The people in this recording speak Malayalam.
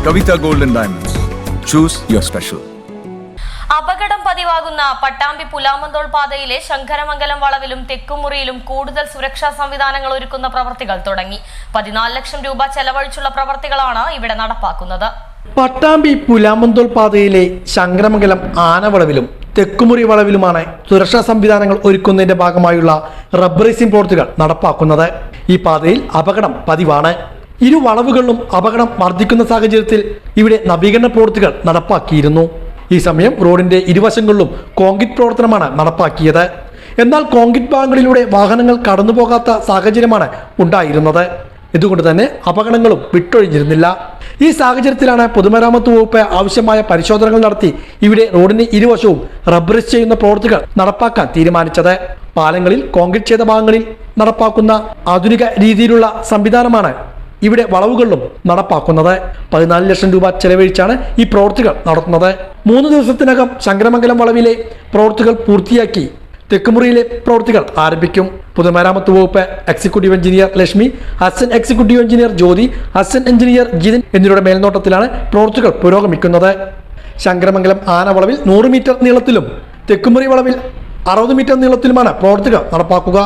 Kavita Gold and Diamonds. Choose your special. അപകടം പതിവാകുന്ന പട്ടാമ്പി പുലാമന്തോൾ പാതയിലെ ശങ്കരമംഗലം വളവിലും തെക്കുമുറിയിലും കൂടുതൽ സുരക്ഷാ സംവിധാനങ്ങൾ ഒരുക്കുന്ന പ്രവർത്തികൾ തുടങ്ങി. 14 ലക്ഷം രൂപ ചെലവഴിച്ചുള്ള പ്രവർത്തികളാണ് ഇവിടെ നടപ്പാക്കുന്നത്. പട്ടാമ്പി പുലാമന്തോൾ പാതയിലെ ശങ്കരമംഗലം ആനവളവിലും തെക്കുമുറി വളവിലുമാണ് സുരക്ഷാ സംവിധാനങ്ങൾ ഒരുക്കുന്നതിന്റെ ഭാഗമായുള്ള റബ്ബറൈസിംഗ് പ്രവർത്തികൾ നടപ്പാക്കുന്നത്. ഈ പാതയിൽ അപകടം പതിവാണ്. ഇരു വളവുകളിലും അപകടം വർദ്ധിക്കുന്ന സാഹചര്യത്തിൽ ഇവിടെ നവീകരണ പ്രവൃത്തികൾ നടപ്പാക്കിയിരുന്നു. ഈ സമയം റോഡിന്റെ ഇരുവശങ്ങളിലും കോൺക്രീറ്റ് പ്രവർത്തനമാണ് നടപ്പാക്കിയത്. എന്നാൽ കോൺക്രീറ്റ് ഭാഗങ്ങളിലൂടെ വാഹനങ്ങൾ കടന്നുപോകാത്ത സാഹചര്യമാണ് ഉണ്ടായിരുന്നത്. ഇതുകൊണ്ട് തന്നെ അപകടങ്ങളും വിട്ടൊഴിഞ്ഞിരുന്നില്ല. ഈ സാഹചര്യത്തിലാണ് പൊതുമരാമത്ത് വകുപ്പ് ആവശ്യമായ പരിശോധനകൾ നടത്തി ഇവിടെ റോഡിന് ഇരുവശവും റബ്ബറൈസ് ചെയ്യുന്ന പ്രവൃത്തികൾ നടപ്പാക്കാൻ തീരുമാനിച്ചത്. പാലങ്ങളിൽ കോൺക്രീറ്റ് ചെയ്ത ഭാഗങ്ങളിൽ നടപ്പാക്കുന്ന ആധുനിക രീതിയിലുള്ള സംവിധാനമാണ് ഇവിടെ വളവുകളിലും നടപ്പാക്കുന്നത്. 14 ലക്ഷം രൂപ ചെലവഴിച്ചാണ് ഈ പ്രവൃത്തികൾ നടത്തുന്നത്. 3 ദിവസത്തിനകം ശങ്കരമംഗലം വളവിലെ പ്രവൃത്തികൾ പൂർത്തിയാക്കി തെക്കുമുറിയിലെ പ്രവൃത്തികൾ ആരംഭിക്കും. പൊതുമരാമത്ത് വകുപ്പ് executive engineer Lakshmi, assistant executive engineer Jyothi, assistant engineer Jithin എന്നിവരുടെ മേൽനോട്ടത്തിലാണ് പ്രവൃത്തികൾ പുരോഗമിക്കുന്നത്. ശങ്കരമംഗലം ആനവളവിൽ 100 മീറ്റർ നീളത്തിലും തെക്കുമുറി വളവിൽ 60 മീറ്റർ നീളത്തിലുമാണ് പ്രവൃത്തികൾ നടപ്പാക്കുക.